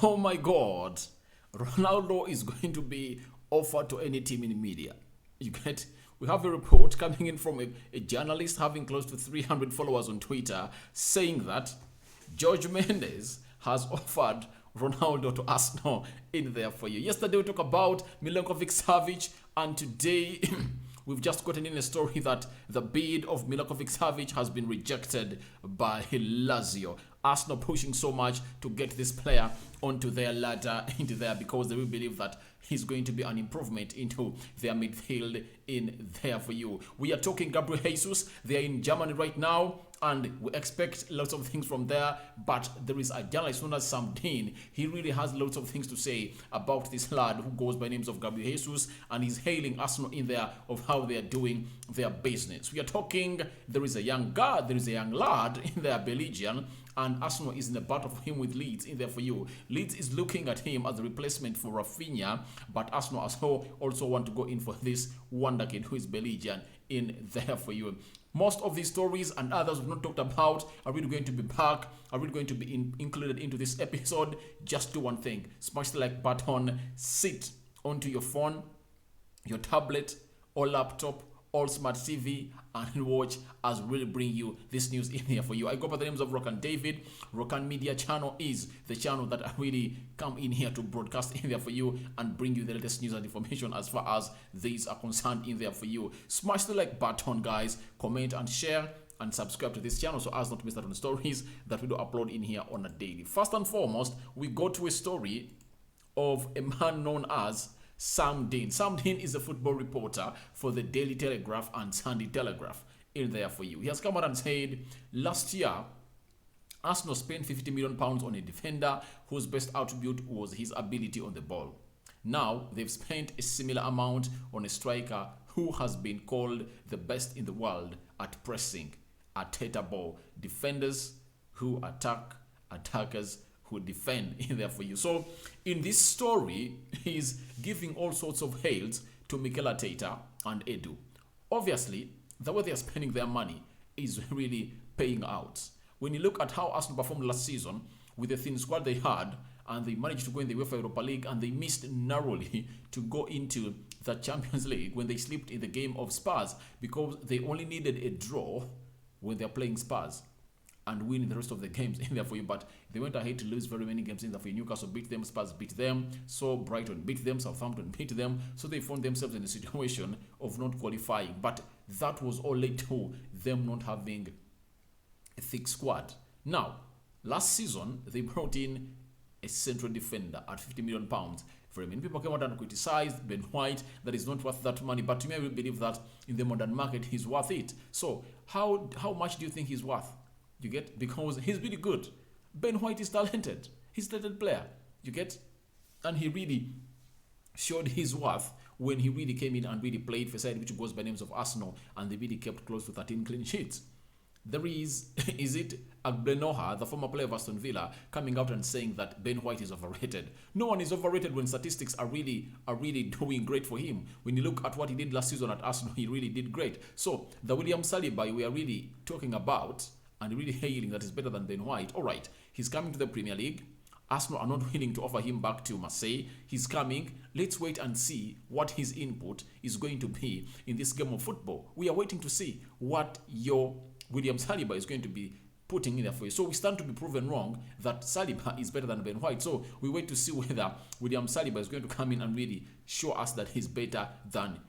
Oh my God, Ronaldo is going to be offered to any team in media. You get, we have a report coming in from a journalist having close to 300 followers on Twitter saying that Jorge Mendes has offered Ronaldo to Arsenal in there for you. Yesterday we talked about Milinkovic-Savic, and today we've just gotten in a story that the bid of Milinkovic-Savic has been rejected by Lazio. Arsenal pushing so much to get this player onto their ladder into there because they will believe that he's going to be an improvement into their midfield in there for you. We are talking Gabriel Jesus. They are in Germany right now, and we expect lots of things from there. But there is a journalist known as Sam Dean. He really has lots of things to say about this lad who goes by names of Gabriel Jesus, and he's hailing Arsenal in there of how they are doing their business. We are talking, there is a young lad in there, Belgian, and Arsenal is in a battle for him with Leeds in there for you. Leeds is looking at him as a replacement for Raphinha, but Arsenal also want to go in for this wonderkid who is Belgian in there for you. Most of these stories and others we've not talked about are really going to be back, are really going to be included into this episode. Just do one thing: smash the like button, sit onto your phone, your tablet, or laptop, or smart TV, and watch as we really bring you this news in here for you. I go by the names of Rokani David. Rokani Media Channel is the channel that I really come in here to broadcast in there for you and bring you the latest news and information as far as these are concerned in there for you. Smash the like button, guys, comment and share and subscribe to this channel so as not to miss out on the stories that we do upload in here on a daily. First and foremost, we go to a story of a man known as Sam Dean. Sam Dean is a football reporter for the Daily Telegraph and Sunday Telegraph in there for you. He has come out and said last year Arsenal spent £50 million on a defender whose best attribute was his ability on the ball. Now they've spent a similar amount on a striker who has been called the best in the world at pressing, Arteta ball, defenders who attack, attackers who defend in there for you. So in this story, he's giving all sorts of hails to Mikel Arteta and Edu. Obviously, the way they are spending their money is really paying out. When you look at how Arsenal performed last season with the thin squad they had, and they managed to go in the UEFA Europa League, and they missed narrowly to go into the Champions League when they slipped in the game of Spurs because they only needed a draw when they're playing Spurs and win the rest of the games in there for you. But they went ahead to lose very many games in there for you. Newcastle beat them, Spurs beat them, so Brighton beat them, Southampton beat them. So they found themselves in a situation of not qualifying. But that was all led to them not having a thick squad. Now, last season, they brought in a central defender at £50 million. Very many people came out and criticized Ben White that is not worth that money. But to me, I will believe that in the modern market, he's worth it. So how much do you think he's worth? You get? Because he's really good. Ben White is talented. He's a talented player. You get? And he really showed his worth when he really came in and really played for a side which goes by names of Arsenal, and they really kept close to 13 clean sheets. There is it Agbenoha, the former player of Aston Villa, coming out and saying that Ben White is overrated? No one is overrated when statistics are really doing great for him. When you look at what he did last season at Arsenal, he really did great. So the William Saliba we are really talking about and really hailing that is better than Ben White. All right, he's coming to the Premier League. Arsenal are not willing to offer him back to Marseille. He's coming. Let's wait and see what his input is going to be in this game of football. We are waiting to see what your William Saliba is going to be putting in there for you. So we stand to be proven wrong that Saliba is better than Ben White. So we wait to see whether William Saliba is going to come in and really show us that he's better than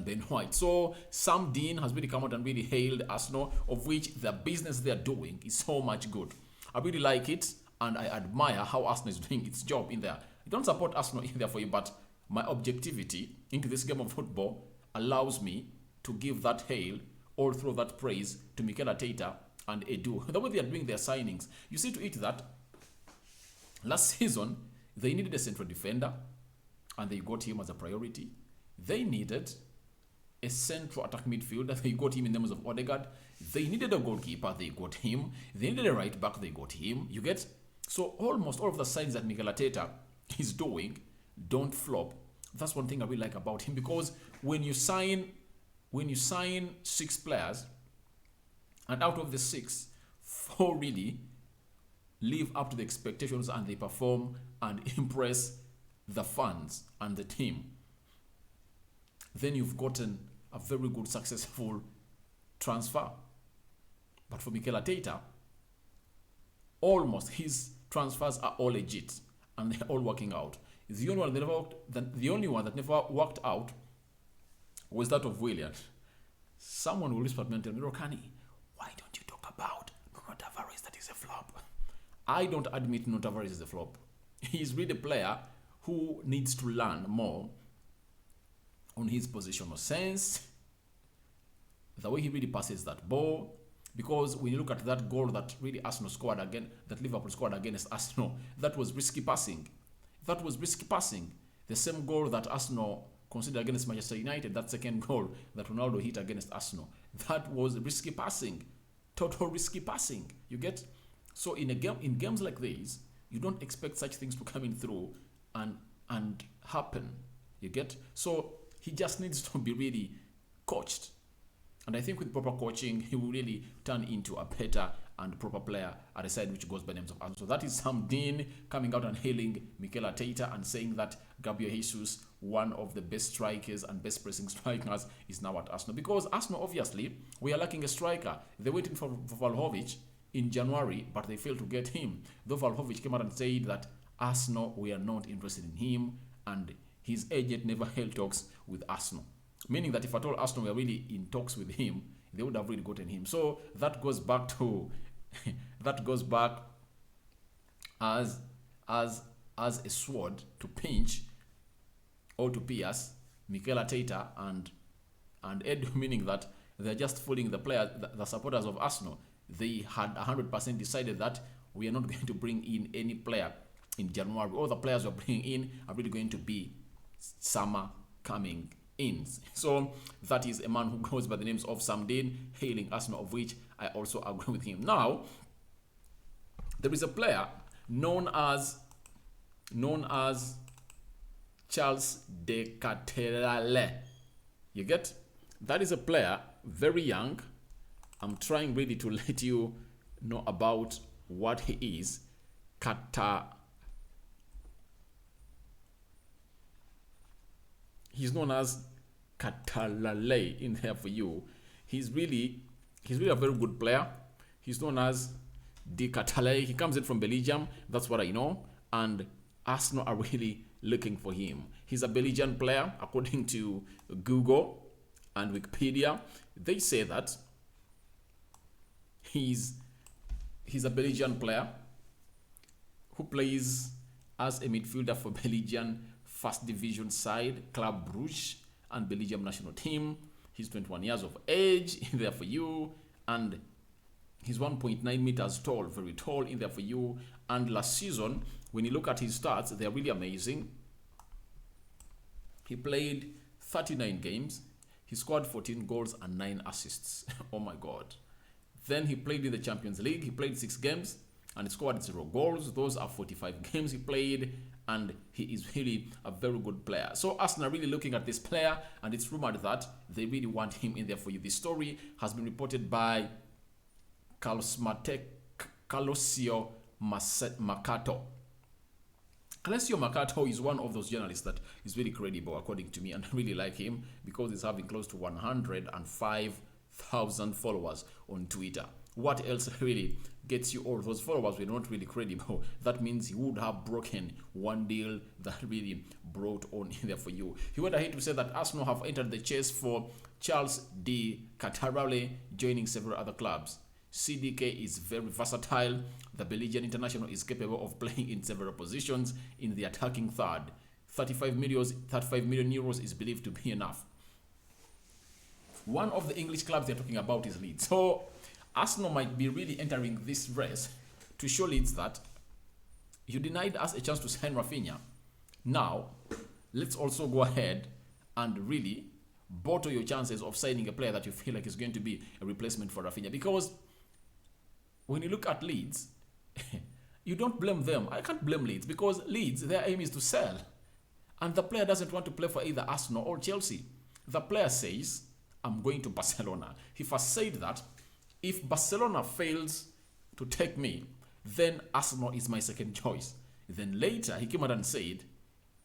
Ben White. So Sam Dean has really come out and really hailed Arsenal, of which the business they're doing is so much good. I really like it, and I admire how Arsenal is doing its job in there. I don't support Arsenal in there for you, but my objectivity into this game of football allows me to give that hail or throw that praise to Mikel Arteta and Edu. The way they are doing their signings, you see to it that last season they needed a central defender, and they got him as a priority. They needed a central attack midfielder, they got him in the names of Odegaard. They needed a goalkeeper, they got him. They needed a right back, they got him. You get? So almost all of the signs that Mikel Arteta is doing don't flop. That's one thing I really like about him, because when you sign 6 players, and out of the 6, 4 really live up to the expectations and they perform and impress the fans and the team, then you've gotten a very good, successful transfer. But for Mikel Arteta, almost his transfers are all legit and they're all working out. The only one that never worked out was that of Willian. Someone will whisper to me, Rokani, why don't you talk about Nuno Tavares that is a flop? I don't admit Nuno Tavares is a flop. He's really a player who needs to learn more on his positional sense, the way he really passes that ball. Because when you look at that goal that really Arsenal scored again, that Liverpool scored against Arsenal, that was risky passing. That was risky passing. The same goal that Arsenal considered against Manchester United, that second goal that Ronaldo hit against Arsenal, that was risky passing. Total risky passing. You get? So in games like these, you don't expect such things to come in through and happen. You get? So he just needs to be really coached. And I think with proper coaching, he will really turn into a better and proper player at a side which goes by the names of Arsenal. So that is Sam Dean coming out and hailing Mikel Arteta and saying that Gabriel Jesus, one of the best strikers and best pressing strikers, is now at Arsenal. Because Arsenal, obviously, we are lacking a striker. They're waiting for Vlahovic in January, but they failed to get him. Though Vlahovic came out and said that Arsenal, we are not interested in him, and his agent never held talks with Arsenal. Meaning that if at all Arsenal were really in talks with him, they would have really gotten him. So that goes back to as a sword to pinch or to pierce Mikel Arteta and Edu, meaning that they're just fooling the players, the supporters of Arsenal. They had 100% decided that we are not going to bring in any player in January. All the players we're bringing in are really going to be summer coming in. So that is a man who goes by the names of Sam Dean, hailing Arsenal, of which I also agree with him. Now, there is a player known as Charles de Ketelaere. You get? That is a player, very young. I'm trying really to let you know about what he is. He's known as Ketelaere in there for you. He's really a very good player. He's known as de Ketelaere. He comes in from Belgium. That's what I know. And Arsenal are really looking for him. He's a Belgian player, according to Google and Wikipedia. They say that he's a Belgian player who plays as a midfielder for Belgian First Division side Club Brugge and Belgium national team. He's 21 years of age, in there for you, and he's 1.9 meters tall, very tall, in there for you. And last season, when you look at his stats, they're really amazing. He played 39 games. He scored 14 goals and 9 assists. Oh my God. Then he played in the Champions League. He played 6 games and he scored 0 goals. Those are 45 games he played, and he is really a very good player. So Arsenal are really looking at this player, and it's rumored that they really want him in there for you. This story has been reported by Calcio Mercato. Calcio Mercato is one of those journalists that is really credible, according to me, and I really like him because he's having close to 105,000 followers on Twitter. What else really gets you all those followers? We're not really credible. That means he would have broken one deal that really brought on in there for you. He went ahead to say that Arsenal have entered the chase for Charles de Ketelaere, joining several other clubs. CDK is very versatile. The Belgian international is capable of playing in several positions in the attacking third. 35 million euros is believed to be enough. One of the English clubs they're talking about is Leeds. So Arsenal might be really entering this race to show Leeds that you denied us a chance to sign Raphinha. Now, let's also go ahead and really bottle your chances of signing a player that you feel like is going to be a replacement for Raphinha. Because when you look at Leeds, you don't blame them. I can't blame Leeds because Leeds, their aim is to sell. And the player doesn't want to play for either Arsenal or Chelsea. The player says, I'm going to Barcelona. He first said that if Barcelona fails to take me, then Arsenal is my second choice. Then later, he came out and said,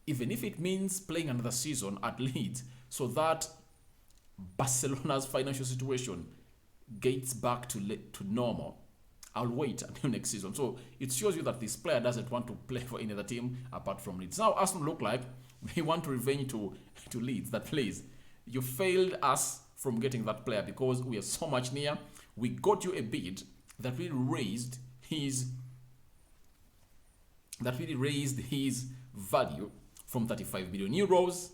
even if it means playing another season at Leeds so that Barcelona's financial situation gets back to normal, I'll wait until next season. So it shows you that this player doesn't want to play for any other team apart from Leeds. Now Arsenal look like they want to revenge to Leeds that plays. You failed us from getting that player because we are so much near. We got you a bid that really raised his value from 35 million euros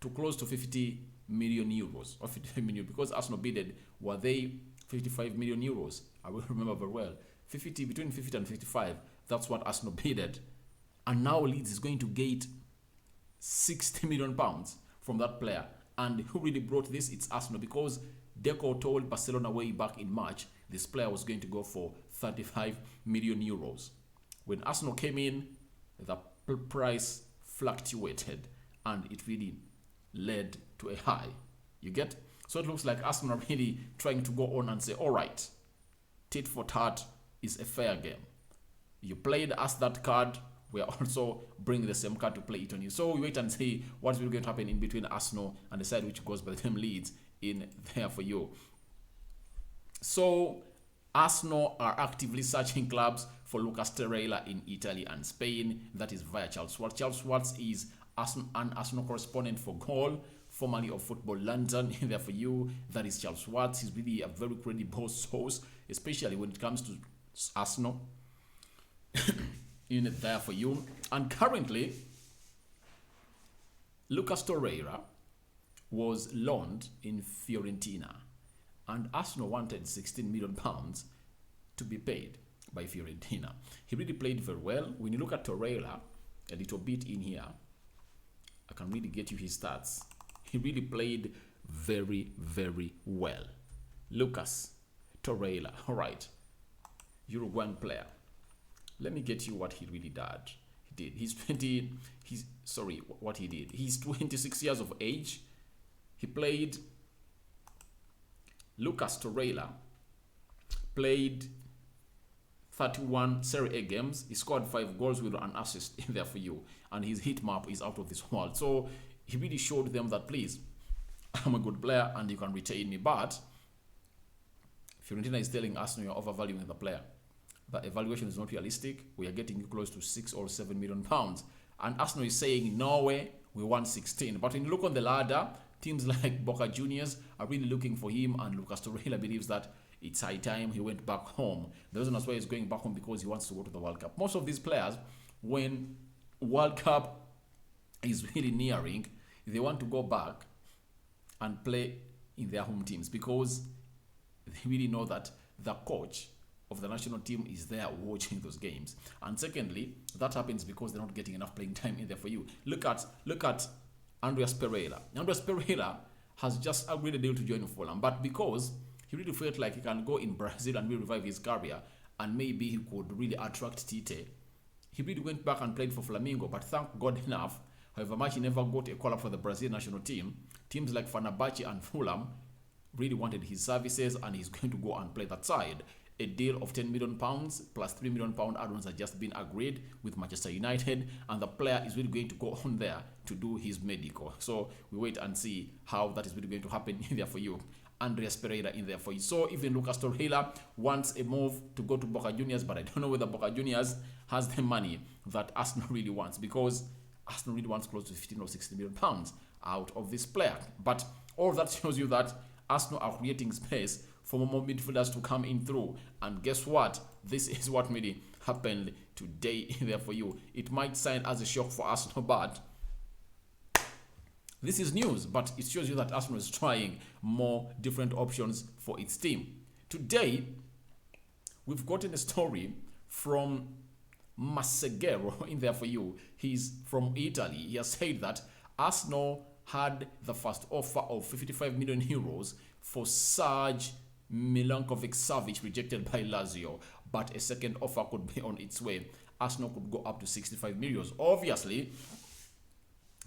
to close to 50 million euros or 55 million, because Arsenal bidded, were they 55 million euros? I will remember very well. Between 50 and 55, that's what Arsenal bidded. And now Leeds is going to get 60 million pounds from that player. And who really brought this? It's Arsenal, because Deco told Barcelona way back in March this player was going to go for 35 million euros. When Arsenal came in, the price fluctuated and it really led to a high. You get? So it looks like Arsenal are really trying to go on and say, all right, tit for tat is a fair game. You played us that card, we are also bringing the same card to play it on you. So we wait and see what's really going to happen in between Arsenal and the side which goes by the name Leeds in there for you. So Arsenal are actively searching clubs for Lucas Torreira in Italy and Spain. That is via Charles Schwartz. Charles Schwartz is an Arsenal correspondent for Goal, formerly of Football London. There for you, that is Charles Schwartz. He's really a very credible source, especially when it comes to Arsenal. In there for you. And currently, Lucas Torreira was loaned in Fiorentina, and Arsenal wanted 16 million pounds to be paid by Fiorentina. He really played very well. When you look at Torreira a little bit in here, I can really get you his stats. He really played very, very well. Lucas Torreira, all right, Uruguayan player. Let me get you what he really did. He's 26 years of age. He played, Lucas Torreira played 31 Serie A games. He scored 5 goals with an assist in there for you. And his hit map is out of this world. So he really showed them that, please, I'm a good player and you can retain me. But Fiorentina is telling Arsenal you're overvaluing the player. The evaluation is not realistic. We are getting you close to 6 or 7 million pounds. And Arsenal is saying, no way, we want 16. But when you look on the ladder, teams like Boca Juniors are really looking for him, and Lucas Torreira believes that it's high time he went back home. The reason that's why he's going back home, because he wants to go to the World Cup. Most of these players, when World Cup is really nearing, they want to go back and play in their home teams, because they really know that the coach of the national team is there watching those games. And secondly, that happens because they're not getting enough playing time in there for you. Look at Andreas Pereira. Andreas Pereira has just agreed a deal to join Fulham, but because he really felt like he can go in Brazil and revive his career, and maybe he could really attract Tite, he really went back and played for Flamengo. But thank God enough, however much he never got a call up for the Brazil national team, teams like Fenerbahce and Fulham really wanted his services, and he's going to go and play that side. A deal of 10 million pounds plus 3 million pound add-ons has just been agreed with Manchester United, and the player is really going to go on there to do his medical. So we wait and see how that is really going to happen in there for you. Andreas Pereira in there for you. So even Lucas Torreira wants a move to go to Boca Juniors, but I don't know whether Boca Juniors has the money that Arsenal really wants, because Arsenal really wants close to 15 or 16 million pounds out of this player. But all that shows you that Arsenal are creating space for more midfielders to come in through. And guess what? This is what really happened today there for you. It might sound as a shock for Arsenal, but this is news. But it shows you that Arsenal is trying more different options for its team. Today, we've gotten a story from Masseguero in there for you. He's from Italy. He has said that Arsenal had the first offer of 55 million euros for Sergej Milinkovic-Savic, rejected by Lazio, but a second offer could be on its way. Arsenal could go up to 65 million. Obviously,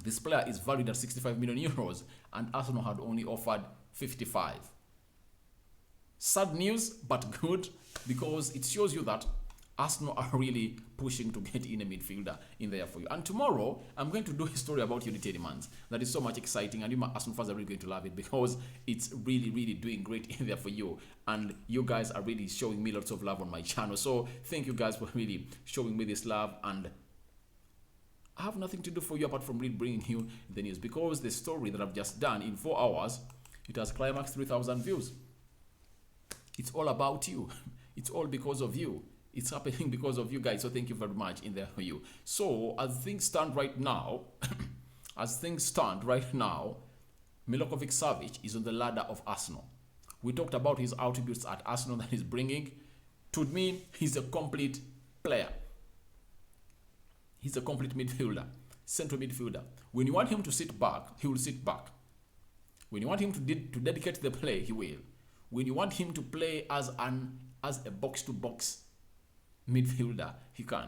this player is valued at 65 million euros, and Arsenal had only offered 55. Sad news, but good, because it shows you that Arsenal are really pushing to get in a midfielder in there for you. And tomorrow, I'm going to do a story about Unity demands. That is so much exciting, and you Arsenal fans are really going to love it because it's really, really doing great in there for you. And you guys are really showing me lots of love on my channel. So thank you guys for really showing me this love. And I have nothing to do for you apart from really bringing you the news, because the story that I've just done in 4 hours, it has climaxed 3,000 views. It's all about you. It's all because of you. It's happening because of you guys. So thank you very much in there for you. So as things stand right now, Milinkovic-Savic is on the ladder of Arsenal. We talked about his attributes at Arsenal that he's bringing. To me, he's a complete player. He's a complete midfielder, central midfielder. When you want him to sit back, he will sit back. When you want him to dedicate the play, he will. When you want him to play as a box-to-box midfielder, he can.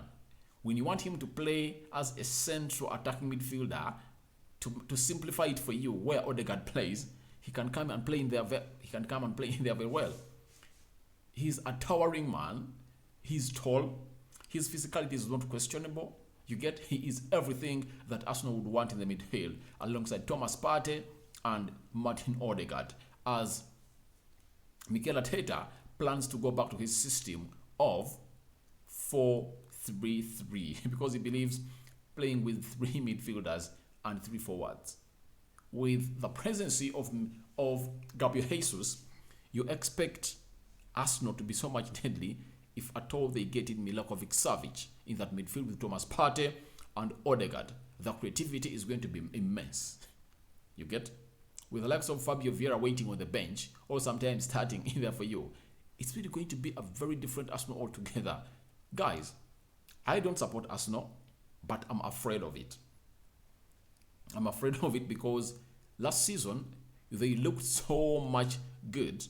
When you want him to play as a central attacking midfielder, to simplify it for you, where Odegaard plays, he can come and play in there. He can come and play in there very well. He's a towering man. He's tall. His physicality is not questionable. You get, he is everything that Arsenal would want in the midfield, alongside Thomas Partey and Martin Odegaard, as Mikel Arteta plans to go back to his system of 4-3-3 because he believes playing with 3 midfielders and 3 forwards. With the presence of Gabriel Jesus, you expect Arsenal to be so much deadly if at all they get in Milinkovic-Savic in that midfield with Thomas Partey and Odegaard. The creativity is going to be immense. You get? With the likes of Fabio Vieira waiting on the bench or sometimes starting in there for you, it's really going to be a very different Arsenal altogether. Guys, I don't support Arsenal, but I'm afraid of it. I'm afraid of it because last season, they looked so much good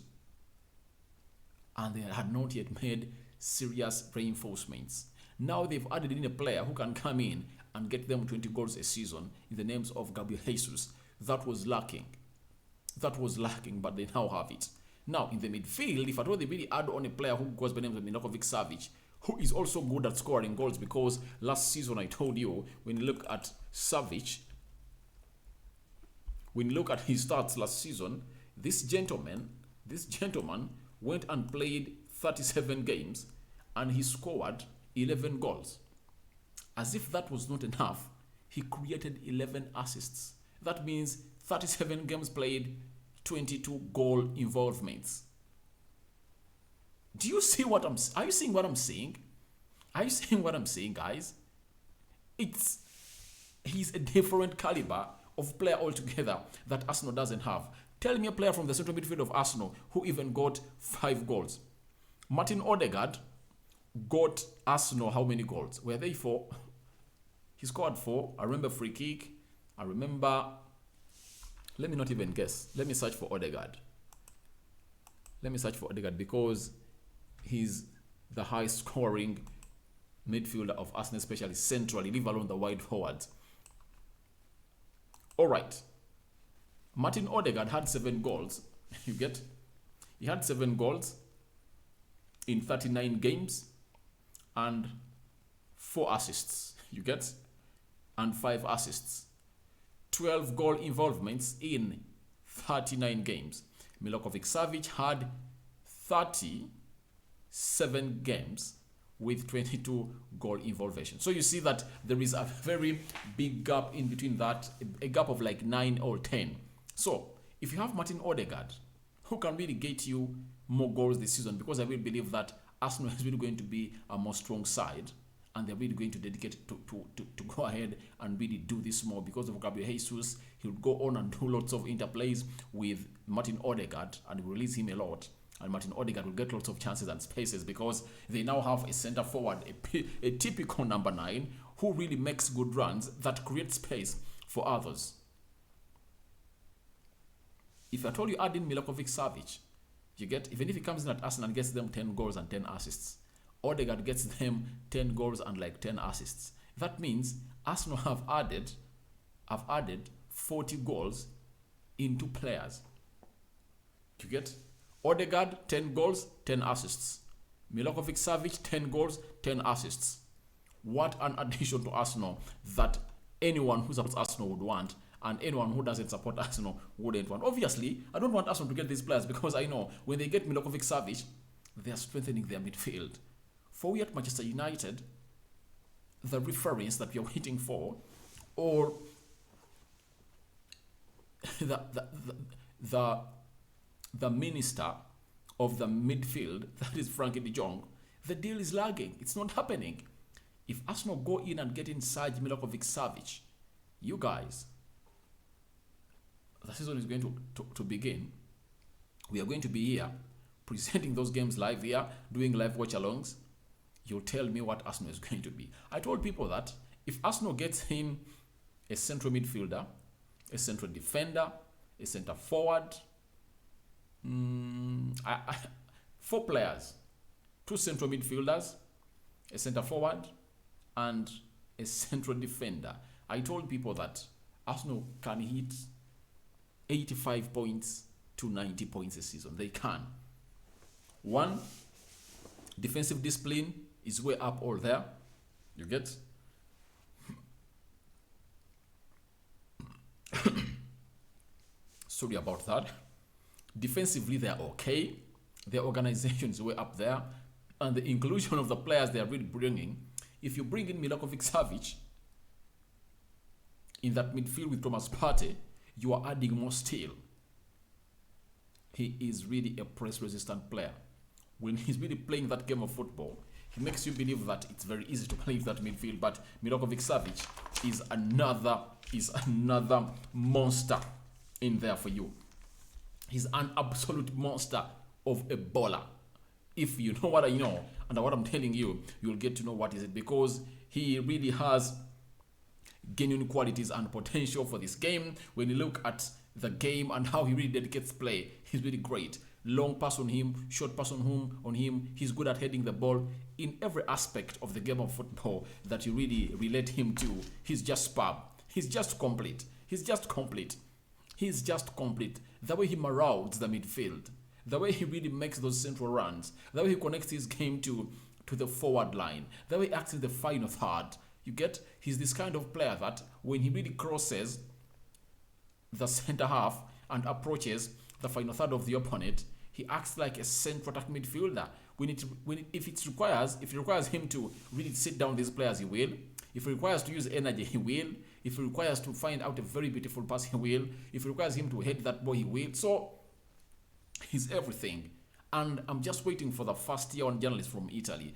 and they had not yet made serious reinforcements. Now they've added in a player who can come in and get them 20 goals a season in the names of Gabriel Jesus. That was lacking. But they now have it. Now, in the midfield, if at all they really add on a player who goes by the name of Milinkovic-Savic, who is also good at scoring goals, because last season I told you, when you look at Savic, when you look at his stats last season, this gentleman went and played 37 games and he scored 11 goals. As if that was not enough, he created 11 assists. That means 37 games played, 22 goal involvements. Do you see what are you seeing what I'm saying? Are you seeing what I'm saying, guys? He's a different caliber of player altogether that Arsenal doesn't have. Tell me a player from the central midfield of Arsenal who even got 5 goals. Martin Odegaard got Arsenal how many goals? Were they 4? He scored 4. I remember free kick. I remember... Let me not even guess. Let me search for Odegaard. Because he's the highest scoring midfielder of Arsenal, especially centrally, leave alone the wide forwards. All right. Martin Odegaard had 7 goals. You get? He had 7 goals in 39 games and 4 assists. You get? And 5 assists. 12 goal involvements in 39 games. Milinkovic-Savic had 37 games with 22 goal involvement. So you see that there is a very big gap in between that, a gap of like 9 or 10. So if you have Martin Odegaard, who can really get you more goals this season, because I will believe that Arsenal is really going to be a more strong side, and they're really going to dedicate to go ahead and really do this more because of Gabriel Jesus. He'll go on and do lots of interplays with Martin Odegaard and release him a lot. And Martin Odegaard will get lots of chances and spaces because they now have a centre forward, a typical number 9, who really makes good runs that create space for others. If I told you add in Milinkovic-Savic, you get, even if he comes in at Arsenal and gets them 10 goals and 10 assists, Odegaard gets them 10 goals and like 10 assists. That means Arsenal have added 40 goals in 2 players. You get? Odegaard, 10 goals, 10 assists. Milinkovic-Savic, 10 goals, 10 assists. What an addition to Arsenal that anyone who supports Arsenal would want, and anyone who doesn't support Arsenal wouldn't want. Obviously, I don't want Arsenal to get these players because I know when they get Milinkovic-Savic, they are strengthening their midfield. For we at Manchester United, the reference that we are waiting for, or the minister of the midfield, that is Frankie de Jong, the deal is lagging. It's not happening. If Arsenal go in and get in Sergej Milinkovic-Savic, you guys, the season is going to begin. We are going to be here presenting those games live here, doing live watch-alongs. You'll tell me what Arsenal is going to be. I told people that if Arsenal gets in a central midfielder, a central defender, a centre forward, 4 players, 2 central midfielders, a centre forward, and a central defender. I told people that Arsenal can hit 85 points to 90 points a season. They can. 1, defensive discipline is way up all there. You get? Sorry about that. Defensively, they're okay. Their organization is way up there. And the inclusion of the players they are really bringing. If you bring in Milinkovic-Savic in that midfield with Thomas Partey, you are adding more steel. He is really a press-resistant player. When he's really playing that game of football, he makes you believe that it's very easy to play that midfield. But Milinkovic-Savic is another monster in there for you. He's an absolute monster of a baller. If you know what I know and what I'm telling you, you'll get to know what is it, because he really has genuine qualities and potential for this game. When you look at the game and how he really dedicates play, he's really great. Long pass on him, short pass on him. He's good at heading the ball. In every aspect of the game of football that you really relate him to, he's just superb. He's just complete. He's just complete. The way he marauds the midfield, the way he really makes those central runs, the way he connects his game to the forward line, the way he acts in the final third. You get? He's this kind of player that when he really crosses the center half and approaches the final third of the opponent, he acts like a central attack midfielder. If it requires him to really sit down these players, he will. If it requires to use energy, he will. If it requires to find out a very beautiful pass, he will. If it requires him to head that ball, he will. So he's everything. And I'm just waiting for the first year one journalist from Italy.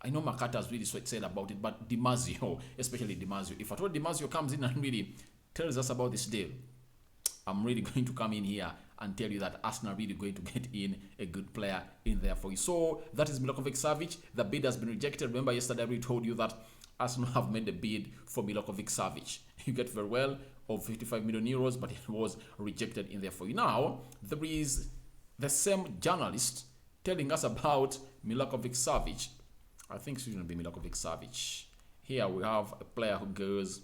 I know Makata has really said about it, but Di Marzio, especially Di Marzio. If at all Di Marzio comes in and really tells us about this deal, I'm really going to come in here and tell you that Arsenal are really going to get in a good player in there for you. So that is Milinkovic-Savic. The bid has been rejected. Remember yesterday I already told you that Arsenal have made a bid for Milinkovic-Savic. You get very well of 55 million euros, but it was rejected in there for you. Now, there is the same journalist telling us about Milinkovic-Savic. I think it's going to be Milinkovic-Savic. Here we have a player who goes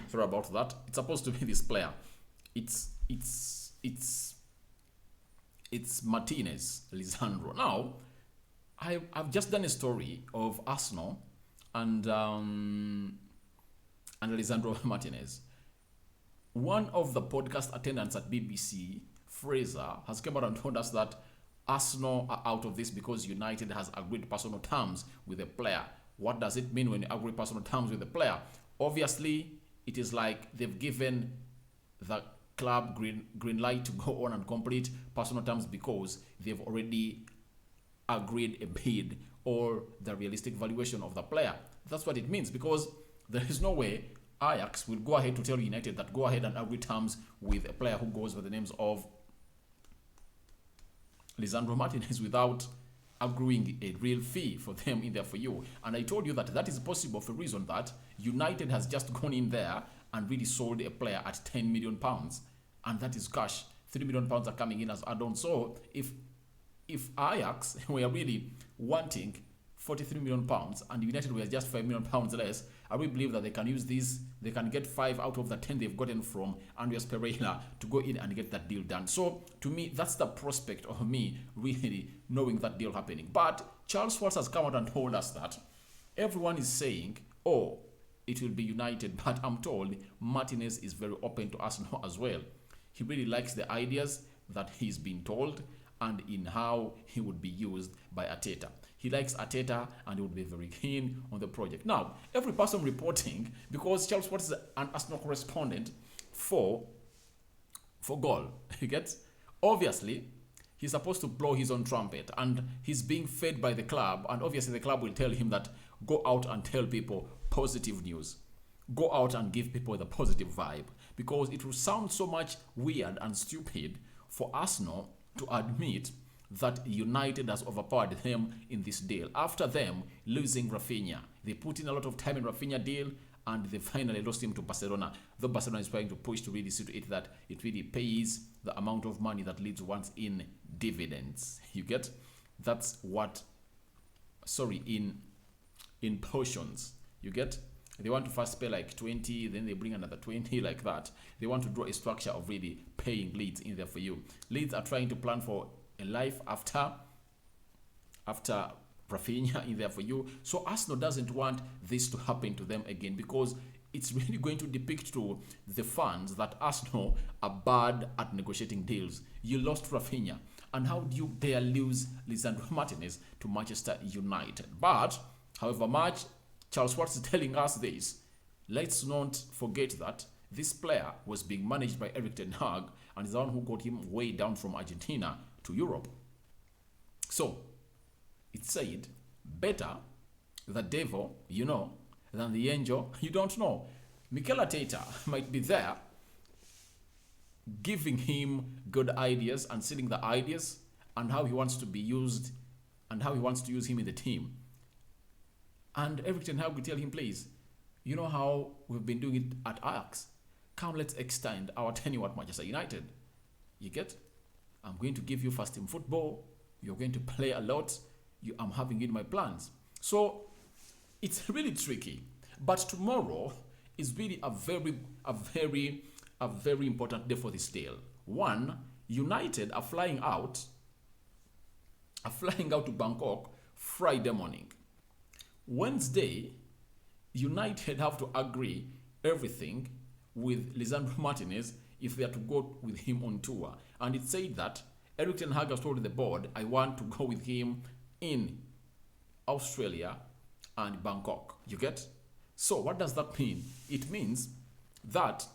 sorry about that. It's supposed to be this player. It's Martinez, Lisandro. Now, I've just done a story of Arsenal and Lisandro Martinez. One of the podcast attendants at BBC, Fraser, has come out and told us that Arsenal are out of this because United has agreed personal terms with a player. What does it mean when you agree personal terms with a player? Obviously, it is like they've given the club green light to go on and complete personal terms because they've already agreed a bid or the realistic valuation of the player. That's what it means, because there is no way Ajax will go ahead to tell United that go ahead and agree terms with a player who goes by the names of Lisandro Martinez without agreeing a real fee for them in there for you. And I told you that that is possible for a reason that United has just gone in there and really sold a player at £10 million, and that is cash. £3 million are coming in as add-on. So if Ajax were really wanting 43 million pounds, and United were just 5 million pounds less, I really believe that they can use these. They can get 5 out of the 10 they've gotten from Andreas Pereira to go in and get that deal done. So to me, that's the prospect of me really knowing that deal happening. But Charles Schwartz has come out and told us that everyone is saying, oh, it will be United, but I'm told Martinez is very open to Arsenal as well. He really likes the ideas that he's been told and in how he would be used by Arteta. He likes Arteta and he would be very keen on the project. Now, every person reporting, because Charles Schwartz is an Arsenal correspondent for goal, you get? Obviously, he's supposed to blow his own trumpet and he's being fed by the club, and obviously the club will tell him that go out and tell people positive news. Go out and give people the positive vibe, because it will sound so much weird and stupid for Arsenal to admit that United has overpowered them in this deal. After them losing Raphinha, they put in a lot of time in Raphinha deal and they finally lost him to Barcelona. Though Barcelona is trying to push to really see to it that it really pays the amount of money that Leeds wants in dividends. You get? That's what, in portions. You get? They want to first pay like 20, then they bring another 20, like that. They want to draw a structure of really paying Leeds in there for you. Leeds are trying to plan for a life after Raphinha in there for you. So Arsenal doesn't want this to happen to them again, because it's really going to depict to the fans that Arsenal are bad at negotiating deals. You lost Raphinha, and how do you dare lose Lisandro Martinez to Manchester United? But however much Charles Schwartz is telling us this, let's not forget that this player was being managed by Erik ten Hag and is the one who got him way down from Argentina to Europe. So, it's said, better the devil you know than the angel you don't know. Mikel Arteta might be there giving him good ideas and selling the ideas and how he wants to be used and how he wants to use him in the team. And Erik ten Hag will tell him, please, you know how we've been doing it at Ajax? Come, let's extend our tenure at Manchester United. You get? I'm going to give you first team football. You're going to play a lot. I'm having in my plans. So it's really tricky. But tomorrow is really a very important day for this deal. One, United are flying out to Bangkok Friday morning. Wednesday, United have to agree everything with Lisandro Martinez if they are to go with him on tour. And it said that Erik ten Hag has told the board, I want to go with him in Australia and Bangkok. You get? So what does that mean? It means that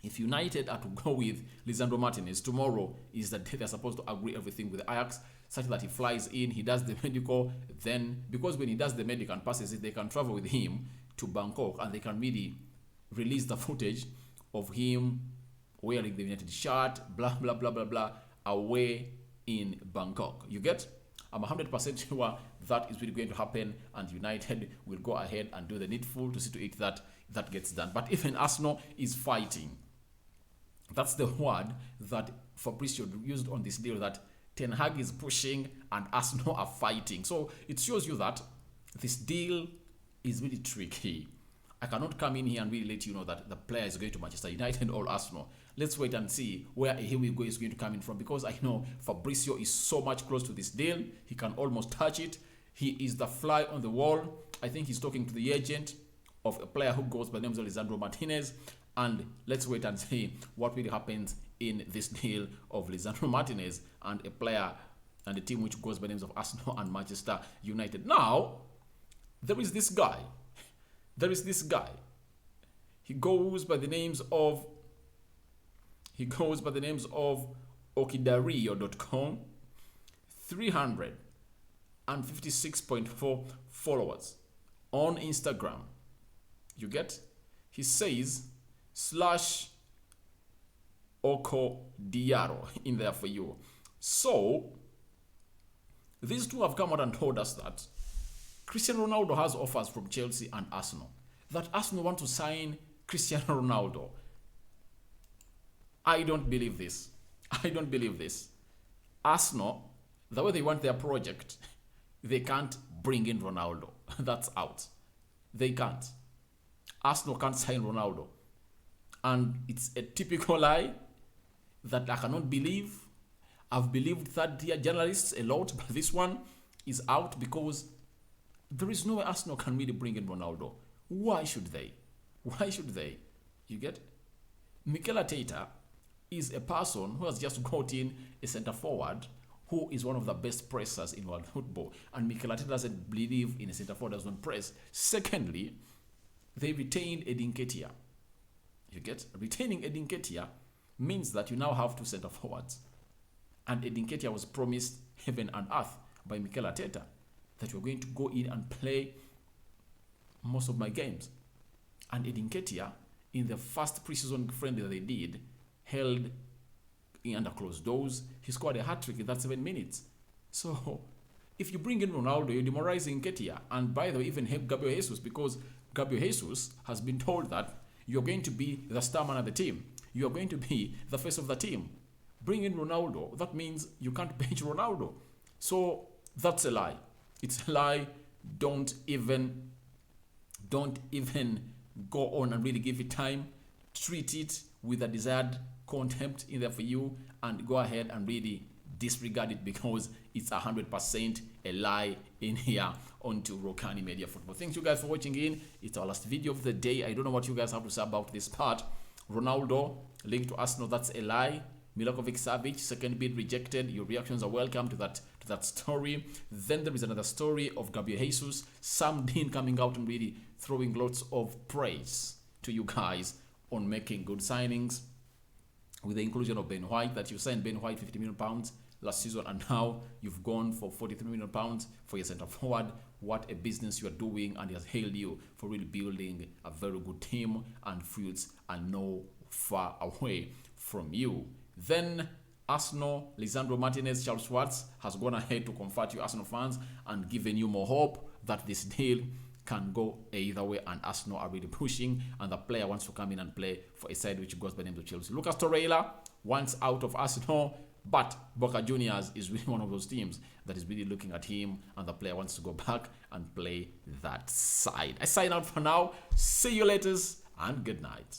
if United are to go with Lisandro Martinez, tomorrow is the day they're supposed to agree everything with Ajax, such that he flies in, he does the medical, then, because when he does the medical and passes it, they can travel with him to Bangkok and they can really release the footage of him wearing the United shirt, blah, blah, blah, blah, blah, away in Bangkok. You get? I'm 100% sure that is really going to happen, and United will go ahead and do the needful to see to it that that gets done. But even Arsenal is fighting. That's the word that Fabrizio used on this deal, that Ten Hag is pushing and Arsenal are fighting. So it shows you that this deal is really tricky. I cannot come in here and really let you know that the player is going to Manchester United or Arsenal. Let's wait and see where Here We Go is going to come in from, because I know Fabrizio is so much close to this deal. He can almost touch it. He is the fly on the wall. I think he's talking to the agent of a player who goes by the name of Lisandro Martinez. And let's wait and see what really happens in this deal of Lisandro Martinez and a player and a team which goes by the names of Arsenal and Manchester United. Now, there is this guy. He goes by the names of Okidario.com. 356.4 followers on Instagram. You get? He says /Oko Diaro in there for you. So, these two have come out and told us that Cristiano Ronaldo has offers from Chelsea and Arsenal. That Arsenal want to sign Cristiano Ronaldo. I don't believe this. Arsenal, the way they want their project, they can't bring in Ronaldo. That's out. They can't. Arsenal can't sign Ronaldo. And it's a typical lie that I cannot believe. I've believed third-tier journalists a lot, but this one is out because there is no way Arsenal can really bring in Ronaldo. Why should they? Why should they? You get? Mikel Arteta is a person who has just got in a centre-forward who is one of the best pressers in world football. And Mikel Arteta doesn't believe in a centre-forward that doesn't press. Secondly, they retained Edin Nketiah. You get? Retaining Edin Nketiah means that you now have two centre-forwards. And Edin Nketiah was promised heaven and earth by Mikel Arteta that you're going to go in and play most of my games. And Edin Nketiah, in the first preseason friendly that they did, held in under closed doors. He scored a hat-trick in that 7 minutes. So, if you bring in Ronaldo, you're demoralizing Nketiah. And by the way, even Gabriel Jesus, because Gabriel Jesus has been told that you're going to be the star man of the team. You're going to be the face of the team. Bring in Ronaldo. That means you can't bench Ronaldo. So, that's a lie. It's a lie. Don't even go on and really give it time. Treat it with a desired contempt in there for you and go ahead and really disregard it because it's 100% a lie in here onto Rokani Media Football. Thanks you guys for watching in. It's our last video of the day. I don't know what you guys have to say about this part. Ronaldo linked to Arsenal, that's a lie. Milinkovic-Savic, second bid rejected. Your reactions are welcome to that story. Then there is another story of Gabriel Jesus. Sam Dean coming out and really throwing lots of praise to you guys on making good signings. With the inclusion of Ben White, that you signed Ben White £50 million last season, and now you've gone for £43 million for your centre forward. What a business you are doing, and he has hailed you for really building a very good team, and fruits are no far away from you. Then Arsenal, Lisandro Martinez, Charles Schwartz has gone ahead to comfort you Arsenal fans and given you more hope that this deal can go either way, and Arsenal are really pushing, and the player wants to come in and play for a side which goes by the name of Chelsea. Lucas Torreira wants out of Arsenal, but Boca Juniors is really one of those teams that is really looking at him, and the player wants to go back and play that side. I sign out for now. See you later, and good night.